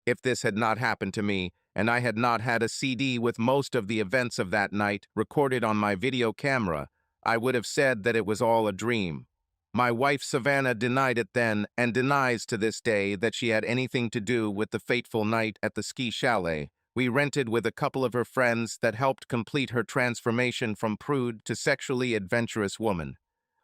If this had not happened to me, and I had not had a CD with most of the events of that night recorded on my video camera, I would have said that it was all a dream. My wife Savannah denied it then and denies to this day that she had anything to do with the fateful night at the ski chalet we rented with a couple of her friends that helped complete her transformation from prude to sexually adventurous woman.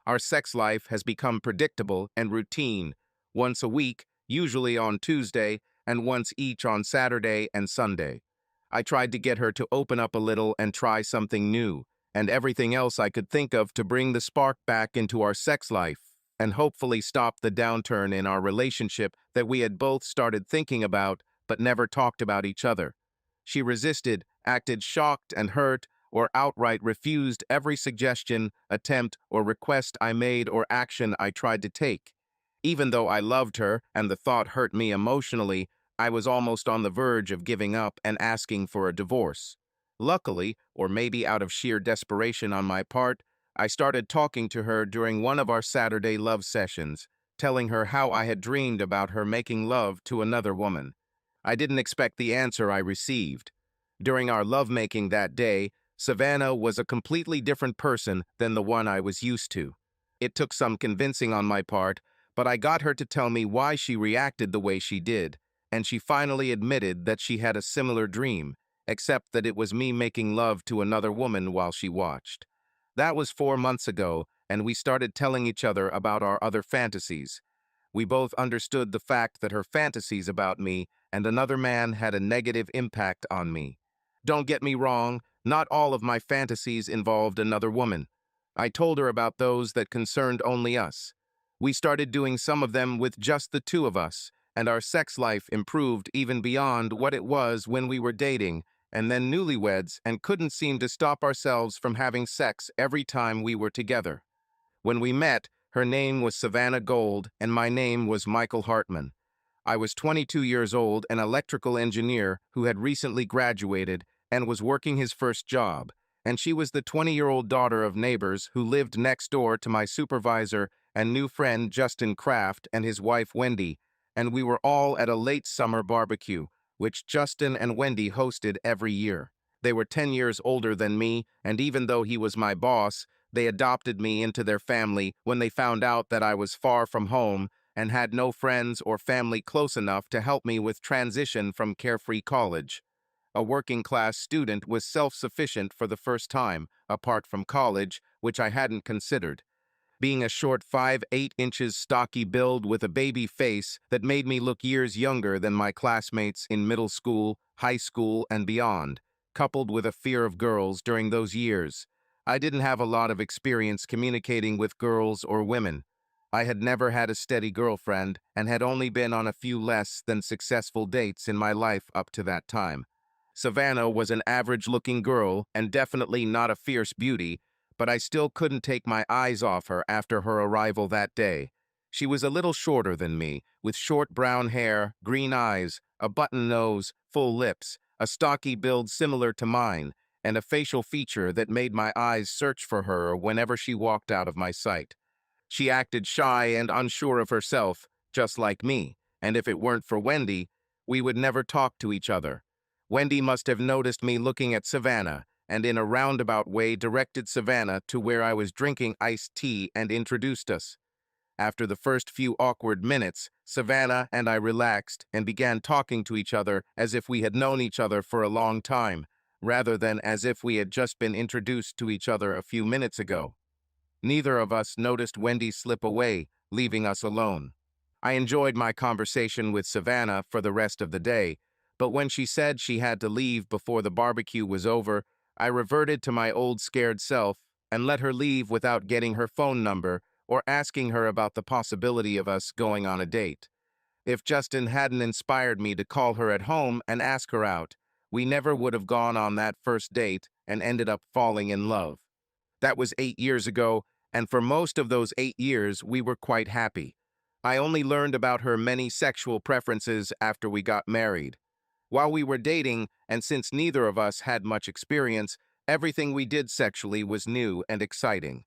Our sex life has become predictable and routine, once a week, usually on Tuesday, and once each on Saturday and Sunday. I tried to get her to open up a little and try something new, and everything else I could think of to bring the spark back into our sex life, and hopefully stop the downturn in our relationship that we had both started thinking about but never talked about each other. She resisted, acted shocked and hurt, or outright refused every suggestion, attempt, or request I made or action I tried to take. Even though I loved her and the thought hurt me emotionally, I was almost on the verge of giving up and asking for a divorce. Luckily, or maybe out of sheer desperation on my part, I started talking to her during one of our Saturday love sessions, telling her how I had dreamed about her making love to another woman. I didn't expect the answer I received. During our lovemaking that day, Savannah was a completely different person than the one I was used to. It took some convincing on my part, but I got her to tell me why she reacted the way she did, and she finally admitted that she had a similar dream, except that it was me making love to another woman while she watched. That was 4 months ago, and we started telling each other about our other fantasies. We both understood the fact that her fantasies about me and another man had a negative impact on me. Don't get me wrong, not all of my fantasies involved another woman. I told her about those that concerned only us. We started doing some of them with just the two of us, and our sex life improved even beyond what it was when we were dating, and then newlyweds, and couldn't seem to stop ourselves from having sex every time we were together. When we met, her name was Savannah Gold, and my name was Michael Hartman. I was 22 years old, an electrical engineer who had recently graduated and was working his first job, and she was the 20-year-old daughter of neighbors who lived next door to my supervisor and new friend Justin Kraft and his wife Wendy, and we were all at a late summer barbecue, which Justin and Wendy hosted every year. They were 10 years older than me, and even though he was my boss, they adopted me into their family when they found out that I was far from home and had no friends or family close enough to help me with transition from carefree college. A working-class student was self-sufficient for the first time, apart from college, which I hadn't considered. Being a short 5'8" stocky build with a baby face that made me look years younger than my classmates in middle school, high school, and beyond, coupled with a fear of girls during those years. I didn't have a lot of experience communicating with girls or women. I had never had a steady girlfriend and had only been on a few less than successful dates in my life up to that time. Savannah was an average-looking girl and definitely not a fierce beauty, but I still couldn't take my eyes off her after her arrival that day. She was a little shorter than me, with short brown hair, green eyes, a button nose, full lips, a stocky build similar to mine, and a facial feature that made my eyes search for her whenever she walked out of my sight. She acted shy and unsure of herself, just like me, and if it weren't for Wendy, we would never talk to each other. Wendy must have noticed me looking at Savannah, and in a roundabout way directed Savannah to where I was drinking iced tea and introduced us. After the first few awkward minutes, Savannah and I relaxed and began talking to each other as if we had known each other for a long time, rather than as if we had just been introduced to each other a few minutes ago. Neither of us noticed Wendy slip away, leaving us alone. I enjoyed my conversation with Savannah for the rest of the day, but when she said she had to leave before the barbecue was over, I reverted to my old scared self and let her leave without getting her phone number or asking her about the possibility of us going on a date. If Justin hadn't inspired me to call her at home and ask her out, we never would have gone on that first date and ended up falling in love. That was 8 years ago, and for most of those 8 years, we were quite happy. I only learned about her many sexual preferences after we got married. While we were dating, and since neither of us had much experience, everything we did sexually was new and exciting.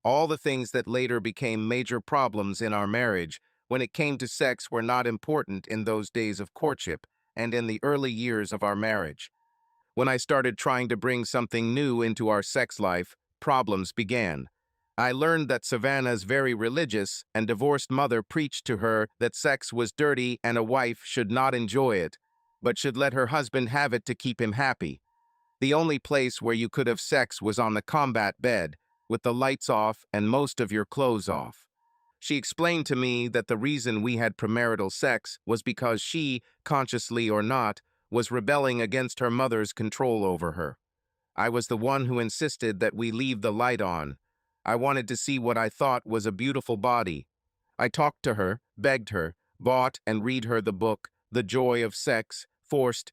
All the things that later became major problems in our marriage when it came to sex were not important in those days of courtship, and in the early years of our marriage. When I started trying to bring something new into our sex life, problems began. I learned that Savannah's very religious and divorced mother preached to her that sex was dirty and a wife should not enjoy it, but should let her husband have it to keep him happy. The only place where you could have sex was on the combat bed, with the lights off and most of your clothes off. She explained to me that the reason we had premarital sex was because she, consciously or not, was rebelling against her mother's control over her. I was the one who insisted that we leave the light on. I wanted to see what I thought was a beautiful body. I talked to her, begged her, bought and read her the book, The Joy of Sex, forced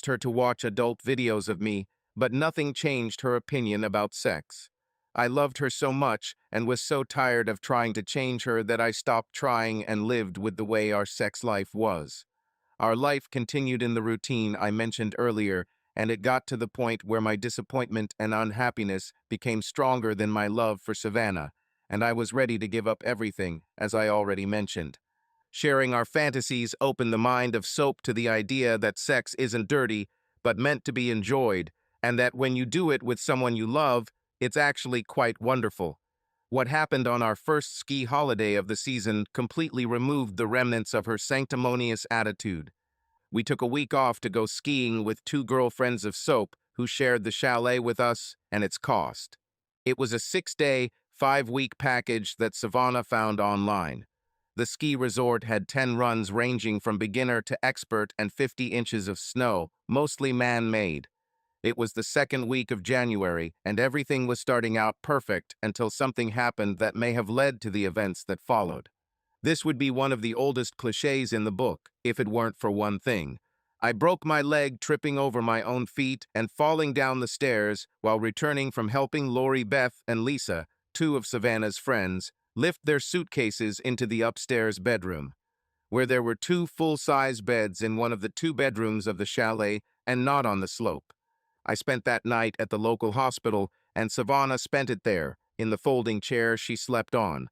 her to watch adult videos of me, but nothing changed her opinion about sex. I loved her so much and was so tired of trying to change her that I stopped trying and lived with the way our sex life was. Our life continued in the routine I mentioned earlier, and it got to the point where my disappointment and unhappiness became stronger than my love for Savannah, and I was ready to give up everything, as I already mentioned. Sharing our fantasies opened the mind of Soap to the idea that sex isn't dirty, but meant to be enjoyed, and that when you do it with someone you love, it's actually quite wonderful. What happened on our first ski holiday of the season completely removed the remnants of her sanctimonious attitude. We took a week off to go skiing with two girlfriends of Soap who shared the chalet with us and its cost. It was a 6-day, 5-week package that Savannah found online. The ski resort had 10 runs ranging from beginner to expert and 50 inches of snow, mostly man-made. It was the second week of January, and everything was starting out perfect until something happened that may have led to the events that followed. This would be one of the oldest cliches in the book, if it weren't for one thing. I broke my leg tripping over my own feet and falling down the stairs while returning from helping Lori Beth and Lisa, two of Savannah's friends, lift their suitcases into the upstairs bedroom, where there were two full-size beds in one of the two bedrooms of the chalet and not on the slope. I spent that night at the local hospital, and Savannah spent it there, in the folding chair she slept on.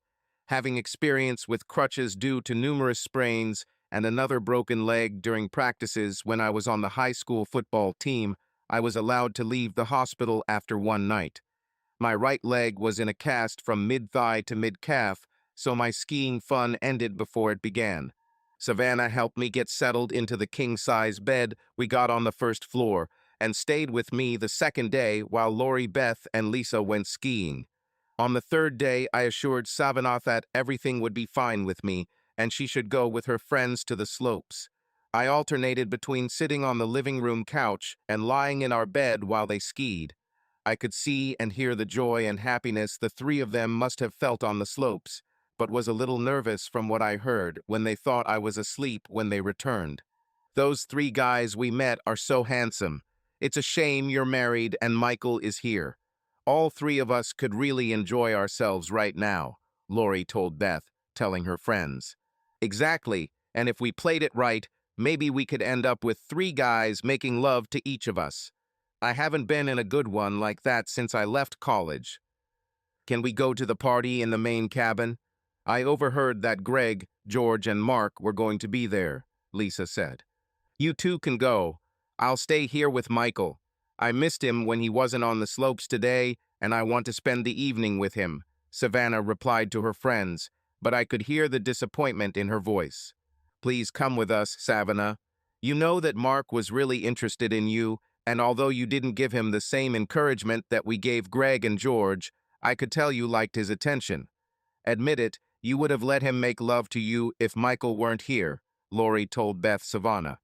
Having experience with crutches due to numerous sprains and another broken leg during practices when I was on the high school football team, I was allowed to leave the hospital after one night. My right leg was in a cast from mid-thigh to mid-calf, so my skiing fun ended before it began. Savannah helped me get settled into the king-size bed we got on the first floor, and stayed with me the second day while Lori Beth and Lisa went skiing. On the third day, I assured Savannah that everything would be fine with me, and she should go with her friends to the slopes. I alternated between sitting on the living room couch and lying in our bed while they skied. I could see and hear the joy and happiness the three of them must have felt on the slopes, but was a little nervous from what I heard when they thought I was asleep when they returned. Those three guys we met are so handsome. It's a shame you're married and Michael is here. All three of us could really enjoy ourselves right now, Lori told Beth, telling her friends. Exactly, and if we played it right, maybe we could end up with three guys making love to each of us. I haven't been in a good one like that since I left college. Can we go to the party in the main cabin? I overheard that Greg, George, and Mark were going to be there, Lisa said. You two can go. I'll stay here with Michael. I missed him when he wasn't on the slopes today, and I want to spend the evening with him, Savannah replied to her friends, but I could hear the disappointment in her voice. Please come with us, Savannah. You know that Mark was really interested in you, and although you didn't give him the same encouragement that we gave Greg and George, I could tell you liked his attention. Admit it, you would have let him make love to you if Michael weren't here, Lori told Beth Savannah.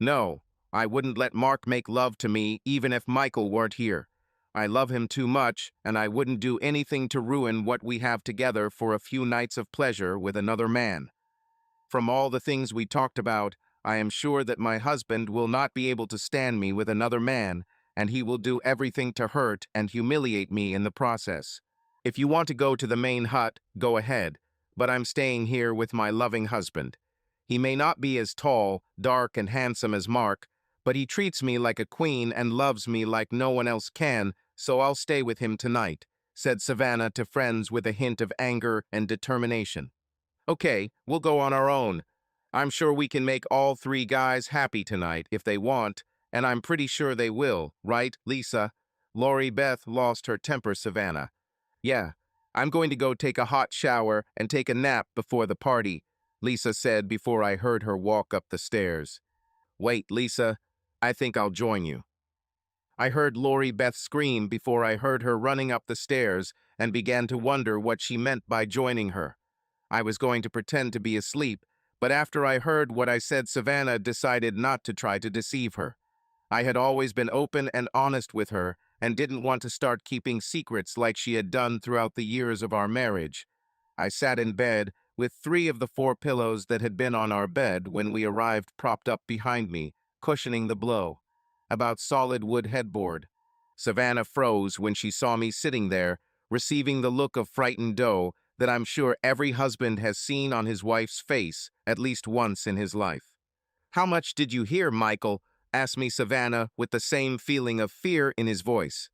No, I wouldn't let Mark make love to me even if Michael weren't here. I love him too much, and I wouldn't do anything to ruin what we have together for a few nights of pleasure with another man. From all the things we talked about, I am sure that my husband will not be able to stand me with another man, and he will do everything to hurt and humiliate me in the process. If you want to go to the main hut, go ahead, but I'm staying here with my loving husband. He may not be as tall, dark, and handsome as Mark, but he treats me like a queen and loves me like no one else can, so I'll stay with him tonight, said Savannah to friends with a hint of anger and determination. Okay, we'll go on our own. I'm sure we can make all three guys happy tonight if they want, and I'm pretty sure they will, right, Lisa? Lori Beth lost her temper, Savannah. Yeah, I'm going to go take a hot shower and take a nap before the party, Lisa said before I heard her walk up the stairs. Wait, Lisa, I think I'll join you. I heard Lori Beth scream before I heard her running up the stairs and began to wonder what she meant by joining her. I was going to pretend to be asleep, but after I heard what I said, Savannah decided not to try to deceive her. I had always been open and honest with her and didn't want to start keeping secrets like she had done throughout the years of our marriage. I sat in bed with 3 of the 4 pillows that had been on our bed when we arrived propped up behind me, cushioning the blow. About solid wood headboard. Savannah froze when she saw me sitting there, receiving the look of frightened doe that I'm sure every husband has seen on his wife's face at least once in his life. How much did you hear, Michael? Asked me Savannah with the same feeling of fear in his voice.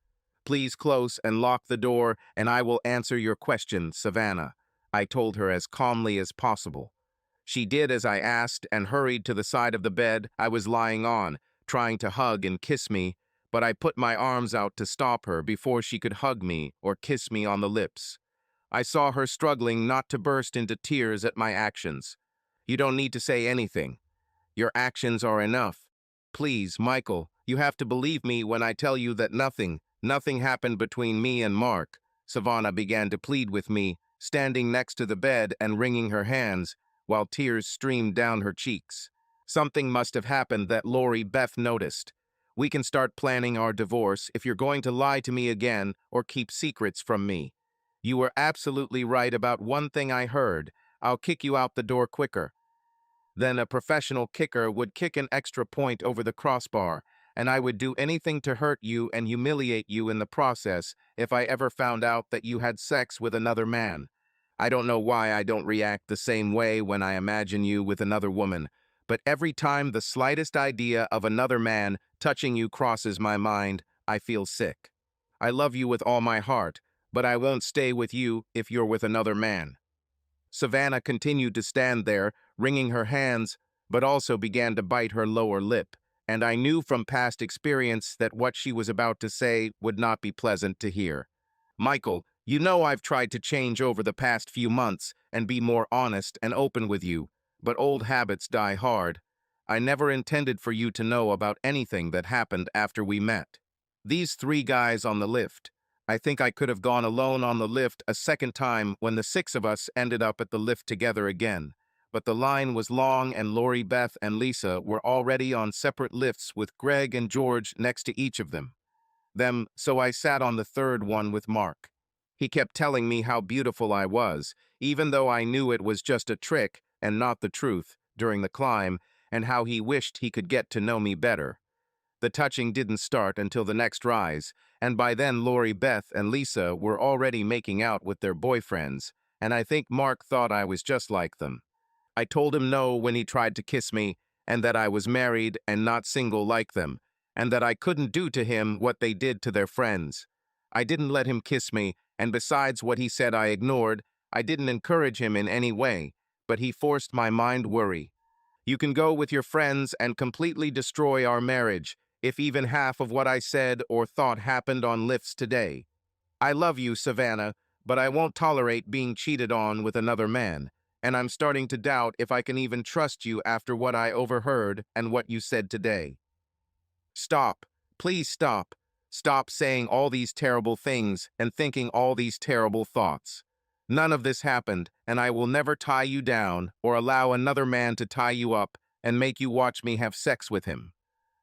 Please close and lock the door and I will answer your question, Savannah, I told her as calmly as possible. She did as I asked and hurried to the side of the bed I was lying on, trying to hug and kiss me, but I put my arms out to stop her before she could hug me or kiss me on the lips. I saw her struggling not to burst into tears at my actions. You don't need to say anything. Your actions are enough. Please, Michael, you have to believe me when I tell you that nothing happened between me and Mark. Savannah began to plead with me, standing next to the bed and wringing her hands, while tears streamed down her cheeks. Something must have happened that Lori Beth noticed. We can start planning our divorce if you're going to lie to me again or keep secrets from me. You were absolutely right about one thing I heard. I'll kick you out the door quicker. Then a professional kicker would kick an extra point over the crossbar, and I would do anything to hurt you and humiliate you in the process if I ever found out that you had sex with another man. I don't know why I don't react the same way when I imagine you with another woman, but every time the slightest idea of another man touching you crosses my mind, I feel sick. I love you with all my heart, but I won't stay with you if you're with another man. Savannah continued to stand there, wringing her hands, but also began to bite her lower lip, and I knew from past experience that what she was about to say would not be pleasant to hear. Michael, you know I've tried to change over the past few months and be more honest and open with you, but old habits die hard. I never intended for you to know about anything that happened after we met. These 3 guys on the lift. I think I could have gone alone on the lift a second time when the 6 of us ended up at the lift together again. But the line was long and Lori Beth and Lisa were already on separate lifts with Greg and George next to each of them, so I sat on the 3rd one with Mark. He kept telling me how beautiful I was, even though I knew it was just a trick and not the truth, during the climb, and how he wished he could get to know me better. The touching didn't start until the next rise, and by then Lori Beth and Lisa were already making out with their boyfriends, and I think Mark thought I was just like them. I told him no when he tried to kiss me, and that I was married and not single like them, and that I couldn't do to him what they did to their friends. I didn't let him kiss me, and besides what he said I ignored, I didn't encourage him in any way, but he forced my mind worry. You can go with your friends and completely destroy our marriage, if even half of what I said or thought happened on lifts today. I love you, Savannah, but I won't tolerate being cheated on with another man, and I'm starting to doubt if I can even trust you after what I overheard and what you said today. Stop. Please stop. Stop saying all these terrible things and thinking all these terrible thoughts. None of this happened, and I will never tie you down or allow another man to tie you up and make you watch me have sex with him.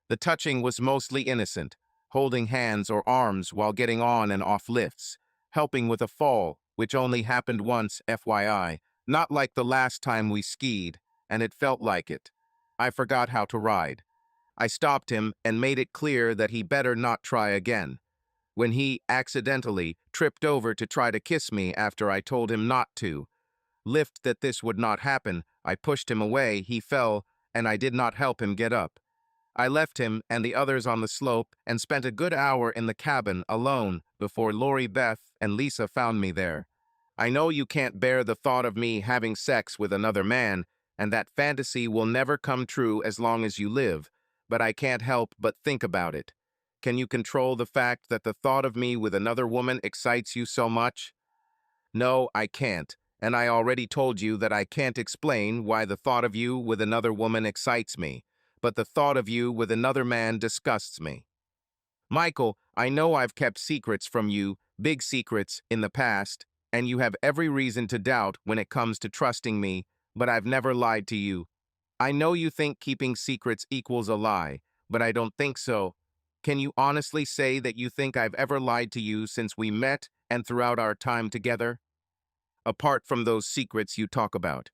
The touching was mostly innocent, holding hands or arms while getting on and off lifts, helping with a fall, which only happened once, FYI, not like the last time we skied, and it felt like it. I forgot how to ride. I stopped him and made it clear that he better not try again. When he accidentally tripped over to try to kiss me after I told him not to, lift that this would not happen, I pushed him away, he fell, and I did not help him get up. I left him and the others on the slope and spent a good hour in the cabin alone before Lori Beth and Lisa found me there. I know you can't bear the thought of me having sex with another man, and that fantasy will never come true as long as you live, but I can't help but think about it. Can you control the fact that the thought of me with another woman excites you so much? No, I can't, and I already told you that I can't explain why the thought of you with another woman excites me, but the thought of you with another man disgusts me. Michael, I know I've kept secrets from you, big secrets, in the past, and you have every reason to doubt when it comes to trusting me, but I've never lied to you. I know you think keeping secrets equals a lie, but I don't think so. Can you honestly say that you think I've ever lied to you since we met and throughout our time together? Apart from those secrets you talk about.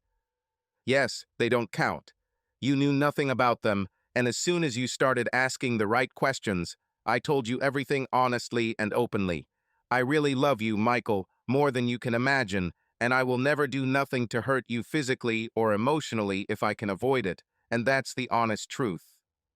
Yes, they don't count. You knew nothing about them, and as soon as you started asking the right questions, I told you everything honestly and openly. I really love you, Michael, more than you can imagine, and I will never do nothing to hurt you physically or emotionally if I can avoid it, and that's the honest truth.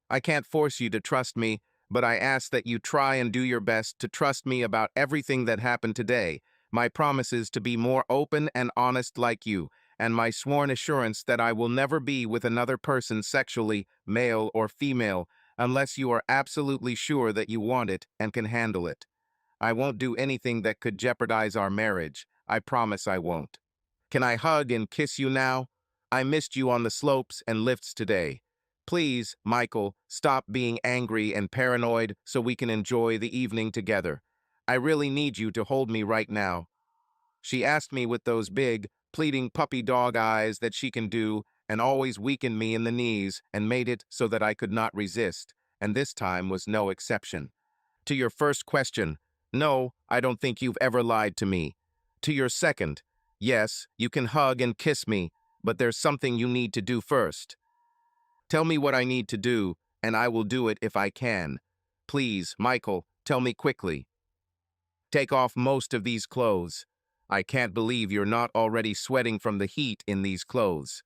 I can't force you to trust me, but I ask that you try and do your best to trust me about everything that happened today. My promise is to be more open and honest like you, and my sworn assurance that I will never be with another person sexually, male or female, unless you are absolutely sure that you want it and can handle it. I won't do anything that could jeopardize our marriage. I promise I won't. Can I hug and kiss you now? I missed you on the slopes and lifts today. Please, Michael, stop being angry and paranoid so we can enjoy the evening together. I really need you to hold me right now. She asked me with those big, pleading puppy dog eyes that she can do, and always weakened me in the knees and made it so that I could not resist, and this time was no exception. To your first question, no, I don't think you've ever lied to me. To your second, yes, you can hug and kiss me, but there's something you need to do first. Tell me what I need to do, and I will do it if I can. Please, Michael, tell me quickly. Take off most of these clothes. I can't believe you're not already sweating from the heat in these clothes.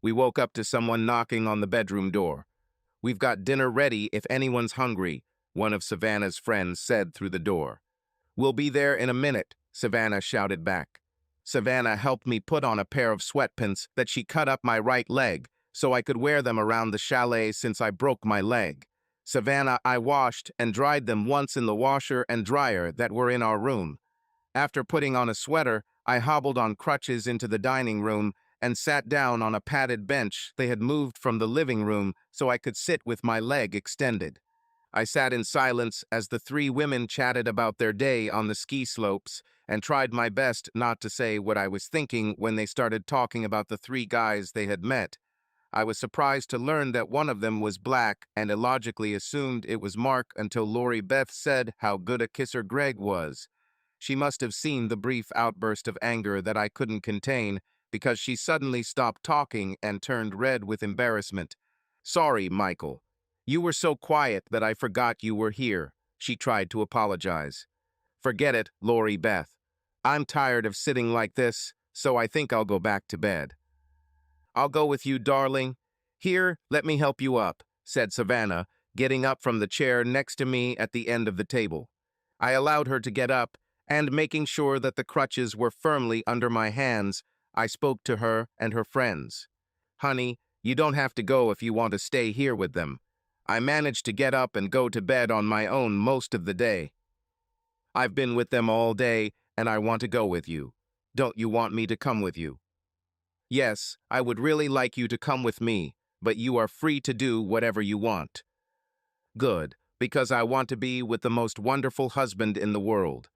We woke up to someone knocking on the bedroom door. We've got dinner ready if anyone's hungry, one of Savannah's friends said through the door. We'll be there in a minute, Savannah shouted back. Savannah helped me put on a pair of sweatpants that she cut up my right leg so I could wear them around the chalet since I broke my leg. Savannah, I washed and dried them once in the washer and dryer that were in our room. After putting on a sweater, I hobbled on crutches into the dining room and sat down on a padded bench they had moved from the living room so I could sit with my leg extended. I sat in silence as the three women chatted about their day on the ski slopes and tried my best not to say what I was thinking when they started talking about the three guys they had met. I was surprised to learn that one of them was black and illogically assumed it was Mark until Lori Beth said how good a kisser Greg was. She must have seen the brief outburst of anger that I couldn't contain because she suddenly stopped talking and turned red with embarrassment. Sorry, Michael. You were so quiet that I forgot you were here. She tried to apologize. Forget it, Lori Beth. I'm tired of sitting like this, so I think I'll go back to bed. I'll go with you, darling. Here, let me help you up, said Savannah, getting up from the chair next to me at the end of the table. I allowed her to get up, and making sure that the crutches were firmly under my hands, I spoke to her and her friends. Honey, you don't have to go if you want to stay here with them. I managed to get up and go to bed on my own most of the day. I've been with them all day, and I want to go with you. Don't you want me to come with you? Yes, I would really like you to come with me, but you are free to do whatever you want. Good, because I want to be with the most wonderful husband in the world.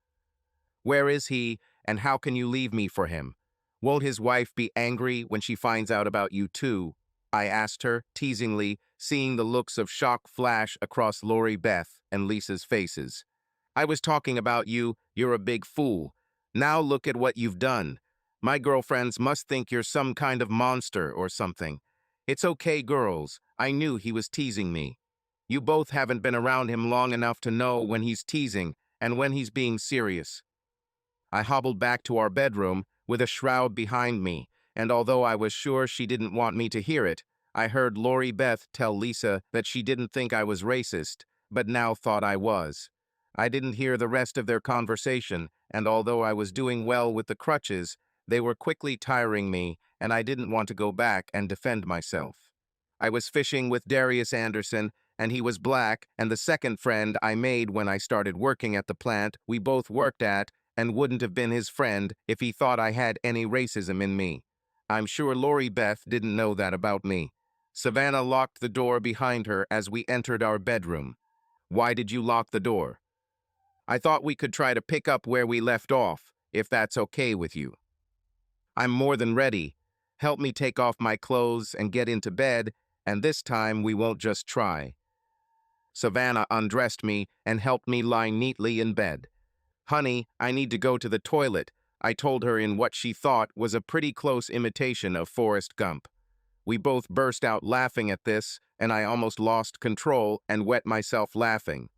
Where is he, and how can you leave me for him? Won't his wife be angry when she finds out about you too? I asked her, teasingly, seeing the looks of shock flash across Lori Beth and Lisa's faces. I was talking about you, you're a big fool. Now look at what you've done. My girlfriends must think you're some kind of monster or something. It's okay, girls. I knew he was teasing me. You both haven't been around him long enough to know when he's teasing and when he's being serious. I hobbled back to our bedroom with a shroud behind me, and although I was sure she didn't want me to hear it, I heard Lori Beth tell Lisa that she didn't think I was racist, but now thought I was. I didn't hear the rest of their conversation, and although I was doing well with the crutches, they were quickly tiring me, and I didn't want to go back and defend myself. I was fishing with Darius Anderson, and he was black, and the second friend I made when I started working at the plant we both worked at and wouldn't have been his friend if he thought I had any racism in me. I'm sure Lori Beth didn't know that about me. Savannah locked the door behind her as we entered our bedroom. Why did you lock the door? I thought we could try to pick up where we left off, if that's okay with you. I'm more than ready. Help me take off my clothes and get into bed, and this time we won't just try. Savannah undressed me and helped me lie neatly in bed. Honey, I need to go to the toilet, I told her in what she thought was a pretty close imitation of Forrest Gump. We both burst out laughing at this, and I almost lost control and wet myself laughing.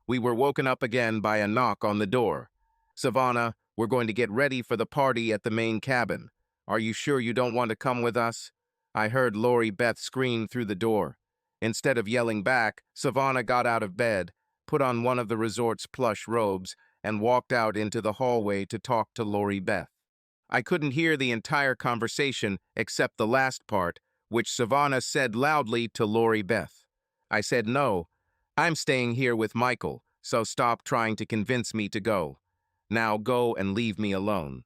We were woken up again by a knock on the door. Savannah, we're going to get ready for the party at the main cabin. Are you sure you don't want to come with us? I heard Lori Beth scream through the door. Instead of yelling back, Savannah got out of bed, put on one of the resort's plush robes, and walked out into the hallway to talk to Lori Beth. I couldn't hear the entire conversation except the last part, which Savannah said loudly to Lori Beth. I said no. I'm staying here with Michael, so stop trying to convince me to go. Now go and leave me alone.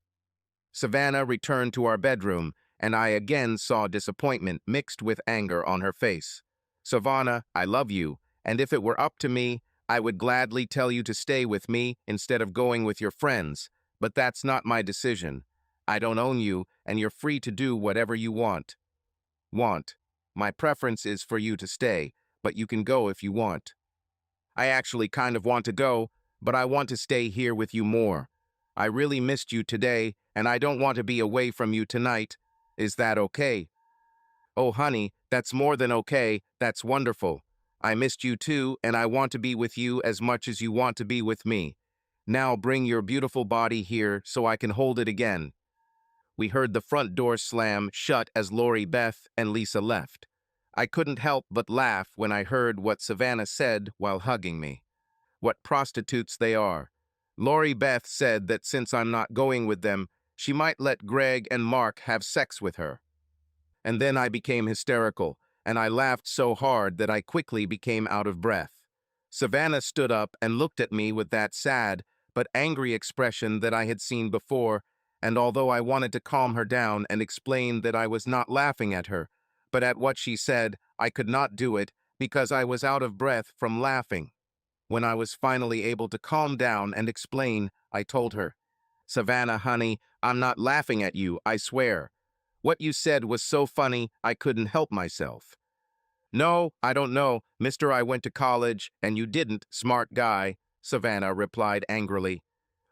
Savannah returned to our bedroom, and I again saw disappointment mixed with anger on her face. Savannah, I love you, and if it were up to me, I would gladly tell you to stay with me instead of going with your friends, but that's not my decision. I don't own you, and you're free to do whatever you want. My preference is for you to stay, but you can go if you want. I actually kind of want to go, but I want to stay here with you more. I really missed you today, and I don't want to be away from you tonight. Is that okay? Oh, honey, that's more than okay. That's wonderful. I missed you too, and I want to be with you as much as you want to be with me. Now bring your beautiful body here so I can hold it again. We heard the front door slam shut as Lori Beth and Lisa left. I couldn't help but laugh when I heard what Savannah said while hugging me. What prostitutes they are. Lori Beth said that since I'm not going with them, she might let Greg and Mark have sex with her. And then I became hysterical, and I laughed so hard that I quickly became out of breath. Savannah stood up and looked at me with that sad but angry expression that I had seen before, and although I wanted to calm her down and explain that I was not laughing at her, but at what she said, I could not do it because I was out of breath from laughing. When I was finally able to calm down and explain, I told her, Savannah, honey, I'm not laughing at you, I swear. What you said was so funny, I couldn't help myself. No, I don't know, mister, I went to college, and you didn't, smart guy, Savannah replied angrily.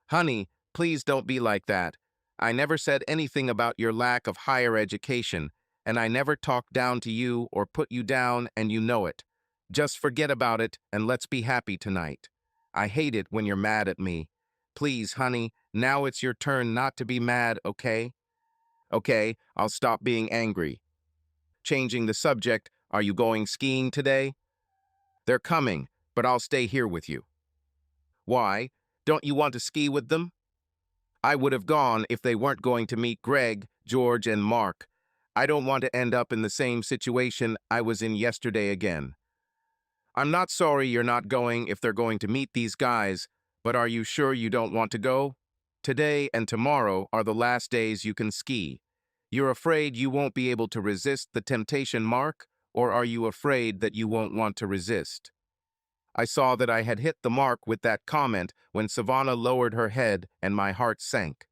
Honey, please don't be like that. I never said anything about your lack of higher education, and I never talked down to you or put you down, and you know it. Just forget about it, and let's be happy tonight. I hate it when you're mad at me. Please, honey, now it's your turn not to be mad, okay? Okay, I'll stop being angry. Changing the subject, are you going skiing today? They're coming, but I'll stay here with you. Why? Don't you want to ski with them? I would have gone if they weren't going to meet Greg, George, and Mark. I don't want to end up in the same situation I was in yesterday again. I'm not sorry you're not going if they're going to meet these guys, but are you sure you don't want to go? Today and tomorrow are the last days you can ski. You're afraid you won't be able to resist the temptation, Mark, or are you afraid that you won't want to resist? I saw that I had hit the mark with that comment when Savannah lowered her head and my heart sank.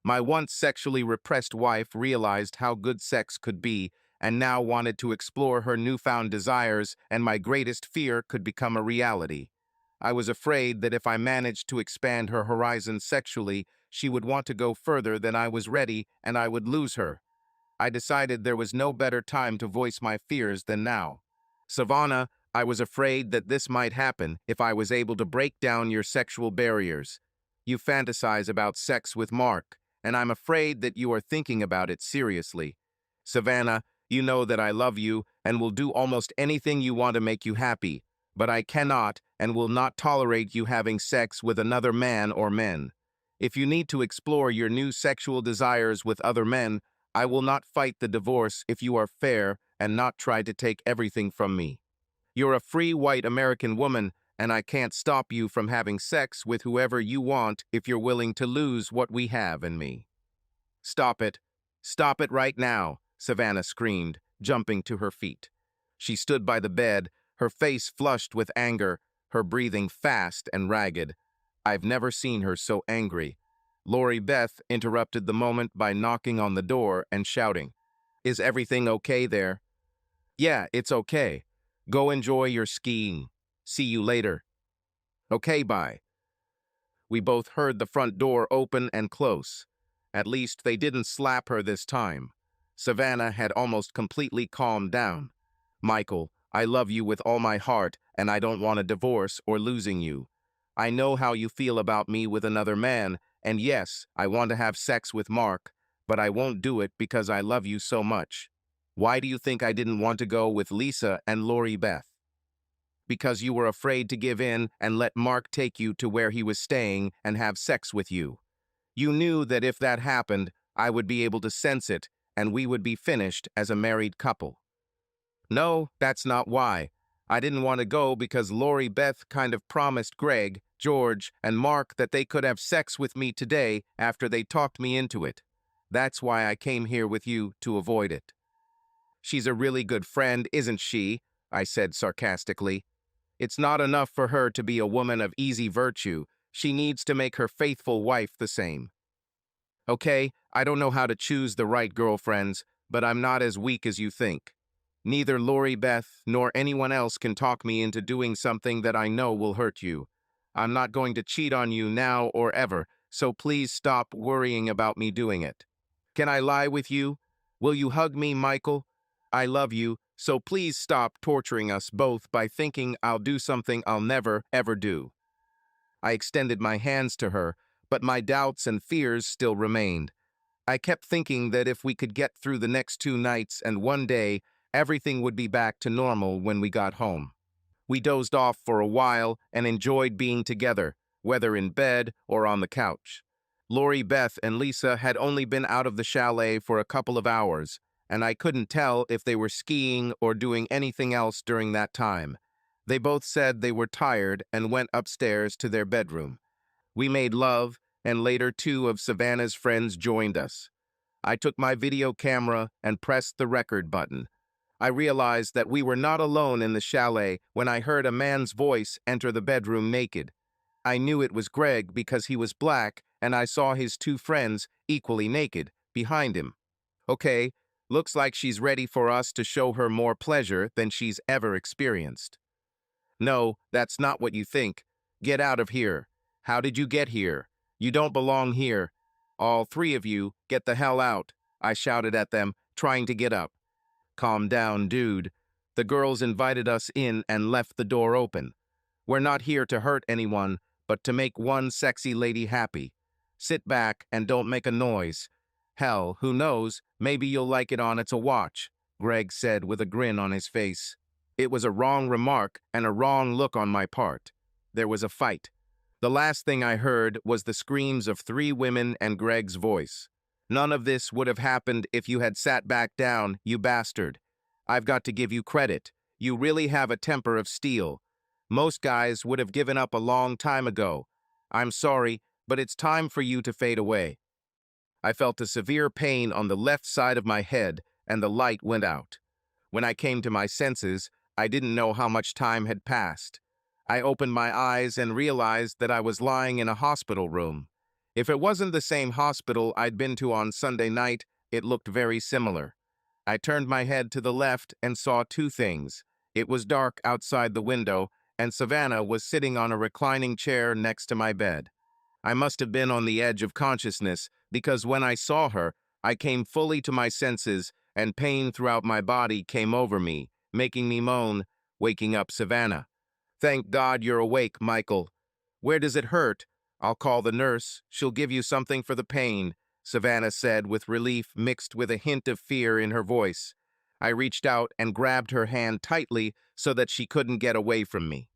My once sexually repressed wife realized how good sex could be and now wanted to explore her newfound desires, and my greatest fear could become a reality. I was afraid that if I managed to expand her horizons sexually, she would want to go further than I was ready and I would lose her. I decided there was no better time to voice my fears than now. Savannah, I was afraid that this might happen if I was able to break down your sexual barriers. You fantasize about sex with Mark, and I'm afraid that you are thinking about it seriously. Savannah, you know that I love you and will do almost anything you want to make you happy, but I cannot and will not tolerate you having sex with another man or men. If you need to explore your new sexual desires with other men, I will not fight the divorce if you are fair and not try to take everything from me. You're a free white American woman, and I can't stop you from having sex with whoever you want if you're willing to lose what we have in me. Stop it. Stop it right now, Savannah screamed, jumping to her feet. She stood by the bed, her face flushed with anger, her breathing fast and ragged. I've never seen her so angry. Lori Beth interrupted the moment by knocking on the door and shouting, "Is everything okay there?" "Yeah, it's okay. Go enjoy your skiing. See you later." "Okay, bye." We both heard the front door open and close. At least they didn't slap her this time. Savannah had almost completely calmed down. "Michael, I love you with all my heart, and I don't want a divorce or losing you. I know how you feel about me with another man, and yes, I want to have sex with Mark, but I won't do it because I love you so much. Why do you think I didn't want to go with Lisa and Lori Beth? Because you were afraid to give in and let Mark take you to where he was staying and have sex with you. You knew that if that happened, I would be able to sense it, and we would be finished as a married couple." "No, that's not why. I didn't want to go because Lori Beth kind of promised Greg, George, and Mark that they could have sex with me today after they talked me into it. That's why I came here with you to avoid it." "She's a really good friend, isn't she?" I said sarcastically. "It's not enough for her to be a woman of easy virtue. She needs to make her faithful wife the same." "Okay, I don't know how to choose the right girlfriends, but I'm not as weak as you think. Neither Lori Beth nor anyone else can talk me into doing something that I know will hurt you. I'm not going to cheat on you now or ever, so please stop worrying about me doing it. Can I lie with you? Will you hug me, Michael? I love you, so please stop torturing us both by thinking I'll do something I'll never, ever do." I extended my hands to her, but my doubts and fears still remained. I kept thinking that if we could get through the next 2 nights and one day, everything would be back to normal when we got home. We dozed off for a while and enjoyed being together, whether in bed or on the couch. Lori Beth and Lisa had only been out of the chalet for a couple of hours, and I couldn't tell if they were skiing or doing anything else during that time. They both said they were tired and went upstairs to their bedroom. We made love, and later 2 of Savannah's friends joined us. I took my video camera and pressed the record button. I realized that we were not alone in the chalet when I heard a man's voice enter the bedroom naked. I knew it was Greg because he was black, and I saw his 2 friends, equally naked, behind him. Okay, looks like she's ready for us to show her more pleasure than she's ever experienced. "No, that's not what you think. Get out of here. How did you get here? You don't belong here. All 3 of you, get the hell out," I shouted at them, trying to get up. "Calm down, dude. The girls invited us in and left the door open. We're not here to hurt anyone, but to make one sexy lady happy. Sit back and don't make a noise. Hell, who knows, maybe you'll like it on its a watch," Greg said with a grin on his face. It was a wrong remark and a wrong look on my part. There was a fight. The last thing I heard was the screams of 3 women and Greg's voice. "None of this would have happened if you had sat back down, you bastard. I've got to give you credit. You really have a temper of steel. Most guys would have given up a long time ago. I'm sorry, but it's time for you to fade away." I felt a severe pain on the left side of my head, and the light went out. When I came to my senses, I didn't know how much time had passed. I opened my eyes and realized that I was lying in a hospital room. If it wasn't the same hospital I'd been to on Sunday night, it looked very similar. I turned my head to the left and saw 2 things. It was dark outside the window, and Savannah was sitting on a reclining chair next to my bed. I must have been on the edge of consciousness, because when I saw her, I came fully to my senses, and pain throughout my body came over me, making me moan, waking up Savannah. "Thank God you're awake, Michael. Where does it hurt? I'll call the nurse. She'll give you something for the pain," Savannah said with relief mixed with a hint of fear in her voice. I reached out and grabbed her hand tightly so that she couldn't get away from me.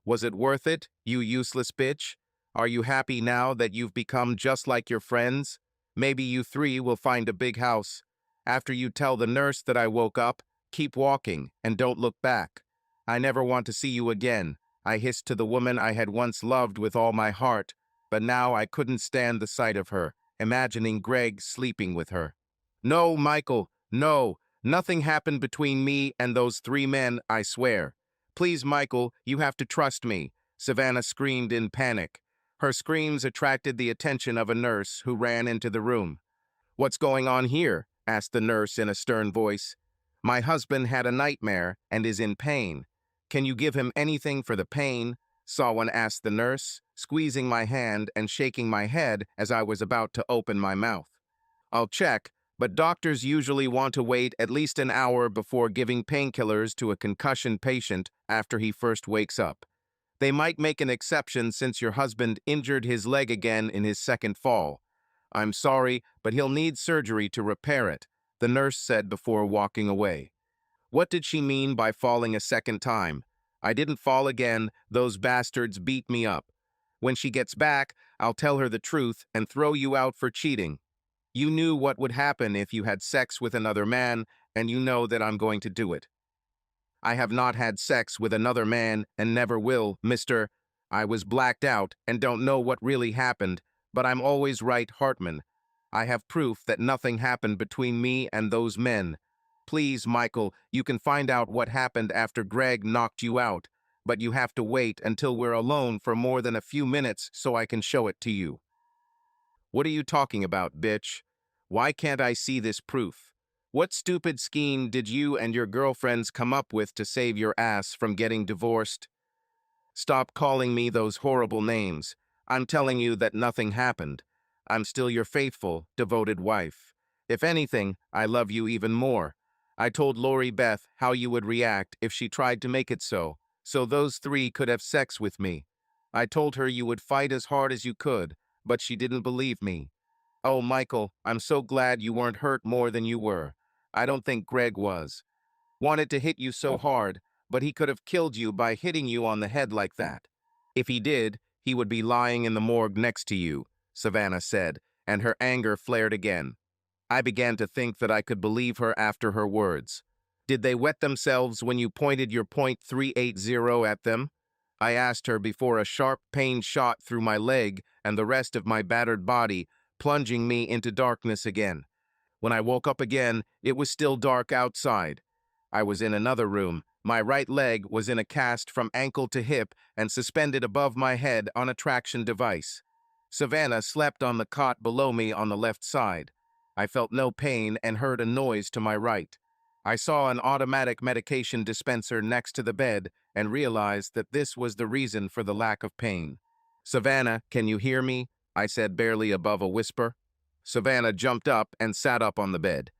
"Was it worth it, you useless bitch? Are you happy now that you've become just like your friends? Maybe you 3 will find a big house. After you tell the nurse that I woke up, keep walking and don't look back. I never want to see you again, I hissed to the woman I had once loved with all my heart, but now I couldn't stand the sight of her, imagining Greg sleeping with her. No, Michael, no. Nothing happened between me and those three men, I swear. Please, Michael, you have to trust me, Savannah screamed in panic. Her screams attracted the attention of a nurse who ran into the room. What's going on here? Asked the nurse in a stern voice. My husband had a nightmare and is in pain. Can you give him anything for the pain? Someone asked the nurse, squeezing my hand and shaking my head as I was about to open my mouth. I'll check, but doctors usually want to wait at least an hour before giving painkillers to a concussion patient after he first wakes up. They might make an exception since your husband injured his leg again in his second fall. I'm sorry, but he'll need surgery to repair it, the nurse said before walking away. What did she mean by falling a second time? I didn't fall again, those bastards beat me up. When she gets back, I'll tell her the truth and throw you out for cheating. You knew what would happen if you had sex with another man, and you know that I'm going to do it. I have not had sex with another man and never will, mister. I was blacked out and don't know what really happened, but I'm always right, Hartman. I have proof that nothing happened between me and those men. Please, Michael, you can find out what happened after Greg knocked you out, but you have to wait until we're alone for more than a few minutes so I can show it to you. What are you talking about, bitch? Why can't I see this proof? What stupid scheme did you and your girlfriends come up with to save your ass from getting divorced? Stop calling me those horrible names. I'm telling you that nothing happened. I'm still your faithful, devoted wife. If anything, I love you even more. I told Lori Beth how you would react if she tried to make it so those three could have sex with me. I told her you would fight as hard as you could, but she didn't believe me. Oh, Michael, I'm so glad you weren't hurt more than you were. I don't think Greg was. Wanted to hit you so hard, but he could have killed you by hitting you on the head like that. If he did, he would be lying in the morgue next to you, Savannah said, and her anger flared again. I began to think that I could believe her after her words. Did they wet themselves when you pointed your .380 at them? I asked her before a sharp pain shot through my leg and the rest of my battered body, plunging me into darkness again. When I woke up again, it was still dark outside. I was in another room. My right leg was in a cast from ankle to hip and suspended above my head on a traction device. Savannah slept on the cot below me on the left side. I felt no pain and heard a noise to my right. I saw an automatic medication dispenser next to the bed and realized that this was the reason for the lack of pain. Savannah, can you hear me? I said barely above a whisper. Savannah jumped up and sat up on the bed.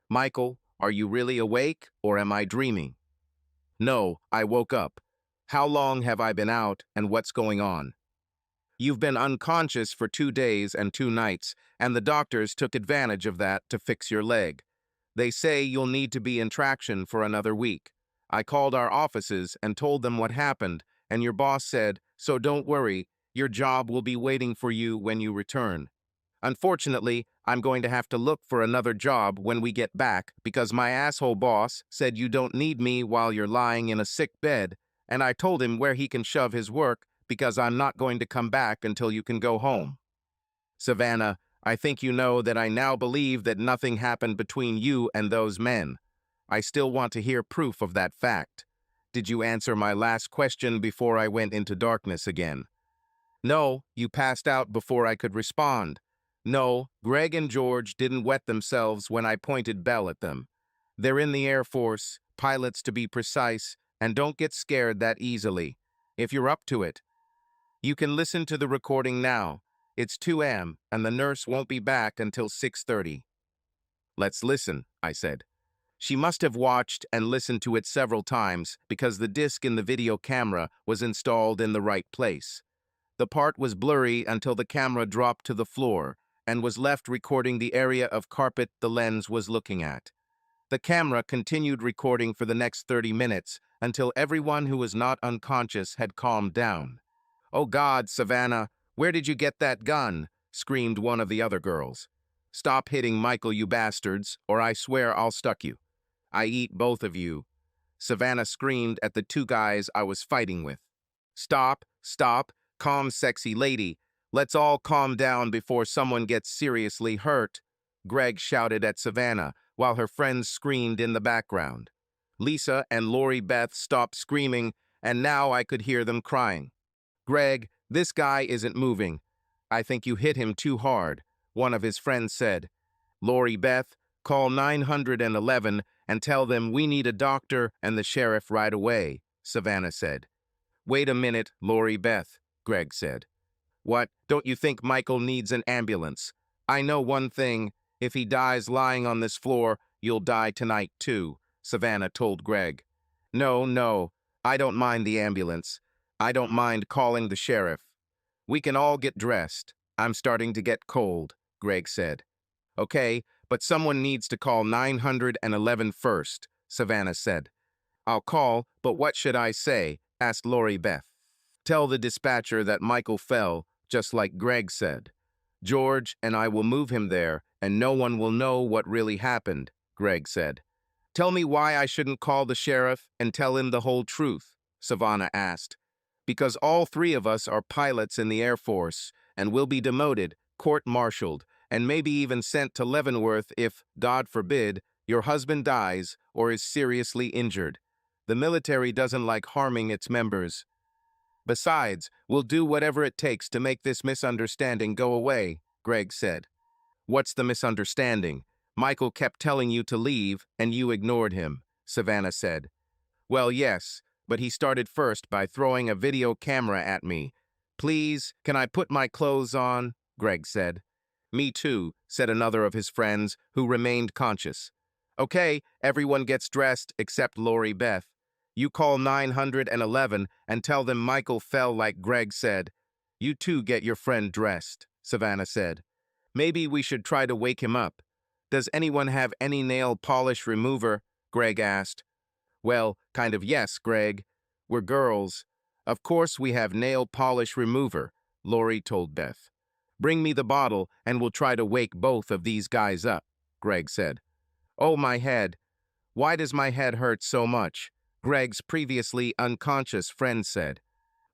Michael, are you really awake or am I dreaming? No, I woke up. How long have I been out and what's going on? You've been unconscious for 2 days and 2 nights, and the doctors took advantage of that to fix your leg. They say you'll need to be in traction for another week. I called our offices and told them what happened, and your boss said, so don't worry, your job will be waiting for you when you return. Unfortunately, I'm going to have to look for another job when we get back because my asshole boss said you don't need me while you're lying in a sick bed, and I told him where he can shove his work because I'm not going to come back until you can go home. Savannah, I think you know that I now believe that nothing happened between you and those men. I still want to hear proof of that fact. Did you answer my last question before I went into darkness again? No, you passed out before I could respond. No, Greg and George didn't wet themselves when I pointed Bell at them. They're in the Air Force, pilots to be precise, and don't get scared that easily. If you're up to it, you can listen to the recording now. It's 2 a.m. and the nurse won't be back until 6:30. Let's listen, I said. She must have watched and listened to it several times because the disc in the video camera was installed in the right place. The part was blurry until the camera dropped to the floor and was left recording the area of carpet the lens was looking at. The camera continued recording for the next 30 minutes until everyone who was not unconscious had calmed down. Oh God, Savannah, where did you get that gun? Screamed one of the other girls. Stop hitting Michael, you bastards, or I swear I'll stuck you. I eat both of you. Savannah screamed at the two guys I was fighting with. Stop, stop, calm, sexy lady. Let's all calm down before someone gets seriously hurt, Greg shouted at Savannah while her friends screamed in the background. Lisa and Lori Beth stopped screaming, and now I could hear them crying. Greg, this guy isn't moving. I think you hit him too hard, one of his friends said. Lori Beth, call 911 and tell them we need a doctor and the sheriff right away, Savannah said. Wait a minute, Lori Beth, Greg said. What, don't you think Michael needs an ambulance? I know one thing, if he dies lying on this floor, you'll die tonight too, Savannah told Greg. No, I don't mind the ambulance. I don't mind calling the sheriff. We can all get dressed. I'm starting to get cold, Greg said. Okay, but someone needs to call 911 first, Savannah said. I'll call, but what should I say? Asked Lori Beth. Tell the dispatcher that Michael fell, just like Greg said. George and I will move him there, and no one will know what really happened, Greg said. Tell me why I shouldn't call the sheriff and tell him the whole truth, Savannah asked. Because all three of us are pilots in the Air Force, and will be demoted, court-martialed, and maybe even sent to Leavenworth if, God forbid, your husband dies or is seriously injured. The military doesn't like harming its members. Besides, we'll do whatever it takes to make this misunderstanding go away, Greg said. What's the misunderstanding? Michael kept telling you to leave, and you ignored him, Savannah said. Well, yes, but he started first by throwing a video camera at me. Please, can I put my clothes on? Greg said. Me too, said another of his friends, who remained conscious. Okay, everyone gets dressed except Lori Beth. You call 911 and tell them Michael fell like Greg said. You too get your friend dressed, Savannah said. Maybe we should try to wake him up. Does anyone have any nail polish remover? Greg asked. Well, kind of yes, Greg. We're girls. Of course we have nail polish remover, Lori told Beth. Bring me the bottle and we'll try to wake both of these guys up, Greg said. Oh, my head. Why does my head hurt so much? Greg's previously unconscious friend said.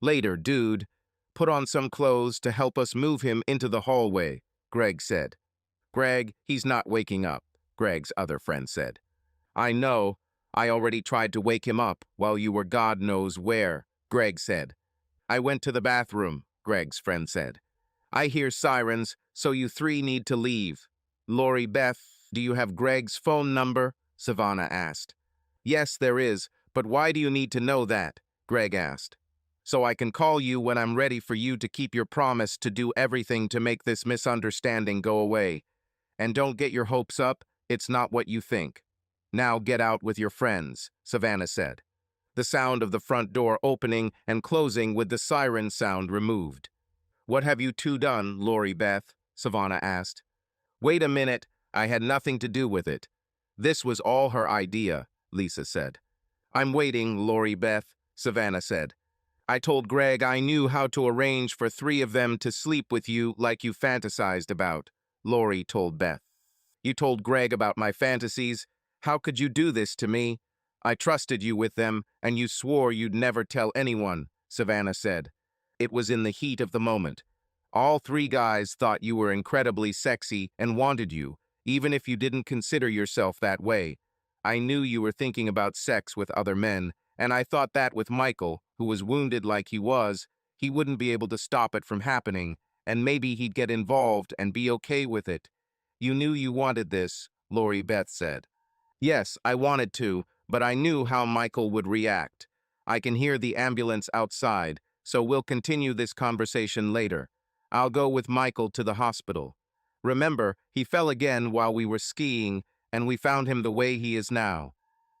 Later, dude. Put on some clothes to help us move him into the hallway, Greg said. Greg, he's not waking up, Greg's other friend said. I know. I already tried to wake him up while you were God knows where, Greg said. I went to the bathroom, Greg's friend said. I hear sirens, so you three need to leave. Lori Beth, do you have Greg's phone number? Savannah asked. Yes, there is, but why do you need to know that? Greg asked. So I can call you when I'm ready for you to keep your promise to do everything to make this misunderstanding go away. And don't get your hopes up, it's not what you think. Now get out with your friends, Savannah said. The sound of the front door opening and closing with the siren sound removed. What have you two done, Lori Beth? Savannah asked. Wait a minute, I had nothing to do with it. This was all her idea, Lisa said. I'm waiting, Lori Beth, Savannah said. I told Greg I knew how to arrange for three of them to sleep with you like you fantasized about, Lori told Beth. You told Greg about my fantasies. How could you do this to me? I trusted you with them, and you swore you'd never tell anyone, Savannah said. It was in the heat of the moment. All three guys thought you were incredibly sexy and wanted you, even if you didn't consider yourself that way. I knew you were thinking about sex with other men, and I thought that with Michael, who was wounded like he was, he wouldn't be able to stop it from happening, and maybe he'd get involved and be okay with it. You knew you wanted this, Lori Beth said. Yes, I wanted to, but I knew how Michael would react. I can hear the ambulance outside, so we'll continue this conversation later. I'll go with Michael to the hospital. Remember, he fell again while we were skiing, and we found him the way he is now.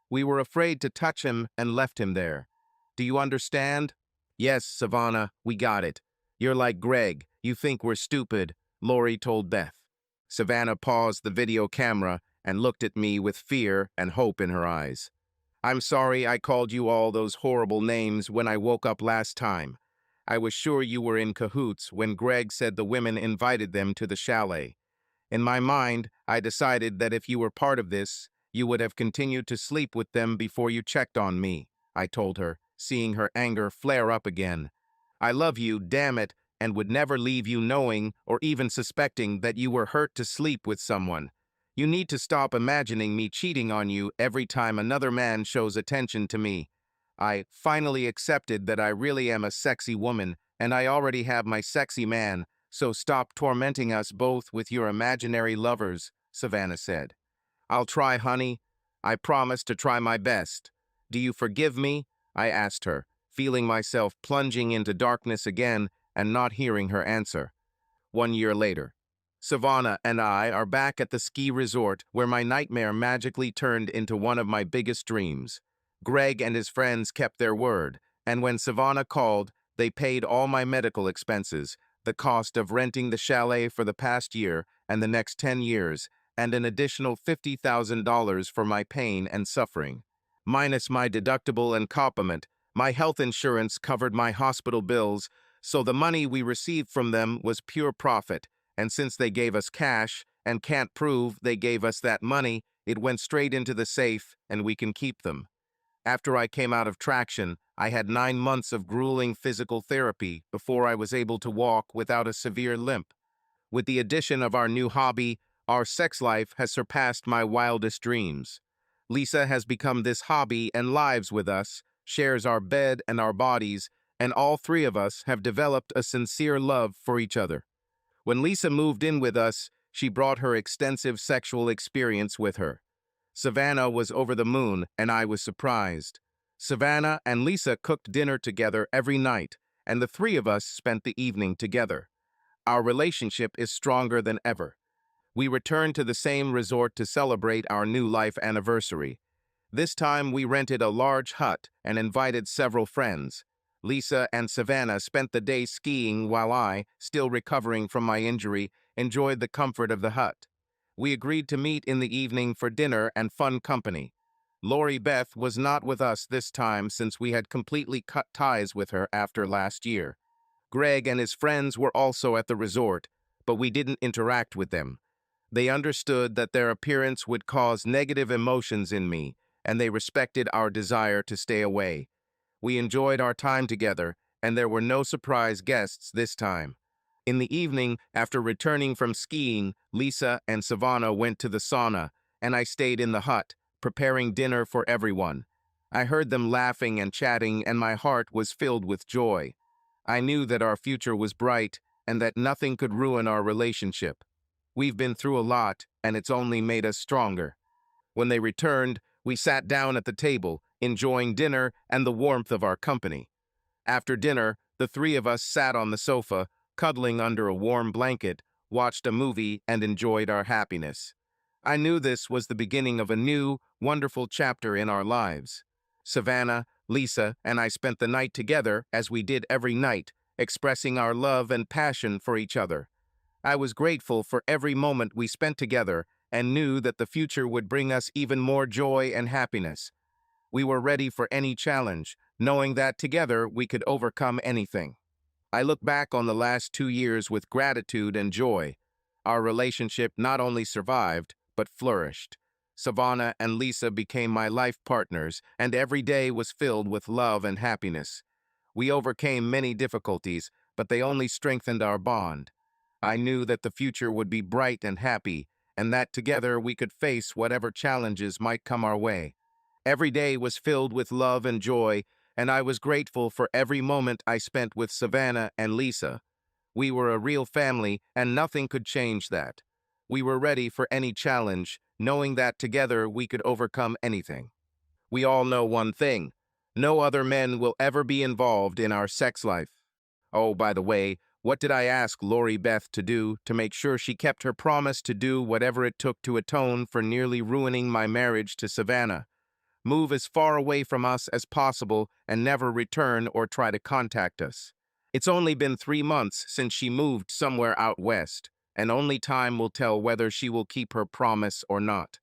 We were afraid to touch him and left him there. Do you understand? Yes, Savannah, we got it. You're like Greg. You think we're stupid, Lori told Beth. Savannah paused the video camera and looked at me with fear and hope in her eyes. I'm sorry I called you all those horrible names when I woke up last time. I was sure you were in cahoots when Greg said the women invited them to the chalet. In my mind, I decided that if you were part of this, you would have continued to sleep with them before you checked on me, I told her, seeing her anger flare up again. I love you, damn it, and would never leave you knowing or even suspecting that you were hurt to sleep with someone. You need to stop imagining me cheating on you every time another man shows attention to me. I finally accepted that I really am a sexy woman, and I already have my sexy man, so stop tormenting us both with your imaginary lovers, Savannah said. I'll try, honey. I promise to try my best. Do you forgive me? I asked her, feeling myself plunging into darkness again and not hearing her answer. 1 year later, Savannah and I are back at the ski resort where my nightmare magically turned into one of my biggest dreams. Greg and his friends kept their word, and when Savannah called, they paid all my medical expenses, the cost of renting the chalet for the past year and the next 10 years, and an additional $50,000 for my pain and suffering. Minus my deductible and complement, my health insurance covered my hospital bills, so the money we received from them was pure profit, and since they gave us cash and can't prove they gave us that money, it went straight into the safe and we can keep them. After I came out of traction, I had 9 months of grueling physical therapy before I was able to walk without a severe limp. With the addition of our new hobby, our sex life has surpassed my wildest dreams. Lisa has become this hobby and lives with us, shares our bed and our bodies, and all three of us have developed a sincere love for each other. When Lisa moved in with us, she brought her extensive sexual experience with her. Savannah was over the moon, and I was surprised. Savannah and Lisa cooked dinner together every night, and the three of us spent the evening together. Our relationship is stronger than ever. We returned to the same resort to celebrate our new life anniversary. This time we rented a large hut and invited several friends. Lisa and Savannah spent the day skiing while I, still recovering from my injury, enjoyed the comfort of the hut. We agreed to meet in the evening for dinner and fun company. Lori Beth was not with us this time since we had completely cut ties with her after last year. Greg and his friends were also at the resort, but we didn't interact with them. They understood that their appearance would cause negative emotions in me, and they respected our desire to stay away. We enjoyed our time together, and there were no surprise guests this time. In the evening, after returning from skiing, Lisa and Savannah went to the sauna, and I stayed in the hut, preparing dinner for everyone. I heard them laughing and chatting, and my heart was filled with joy. I knew that our future was bright, and that nothing could ruin our relationship. We've been through a lot, and it's only made us stronger. When they returned, we sat down at the table, enjoying dinner and the warmth of our company. After dinner, the three of us sat on the sofa, cuddling under a warm blanket, watched a movie, and enjoyed our happiness. I knew this was the beginning of a new, wonderful chapter in our lives. Savannah, Lisa, and I spent the night together, as we did every night, expressing our love and passion for each other. I was grateful for every moment we spent together and knew that the future would bring us even more joy and happiness. We were ready for any challenge, knowing that together we could overcome anything. I look back on the last 2 years with gratitude and joy. Our relationship not only survived, but flourished. Savannah and Lisa became my life partners, and every day was filled with love and happiness. We overcame many difficulties, but they only strengthened our bond. I knew that the future would be bright and happy, and that together we could face whatever challenges might come our way. Every day was filled with love and joy, and I was grateful for every moment I spent with Savannah and Lisa. We were a real family, and nothing could change that. We were ready for any challenge, knowing that together we could overcome anything. We all know one thing: no other men will ever be involved in our sex life. Oh, by the way, what did I ask Lori Beth to do to make sure she kept her promise to do whatever it took to atone for nearly ruining my marriage to Savannah? Move as far away from us as possible and never return or try to contact us. It's only been 3 months since she moved somewhere out west, and only time will tell whether she will keep her promise or not.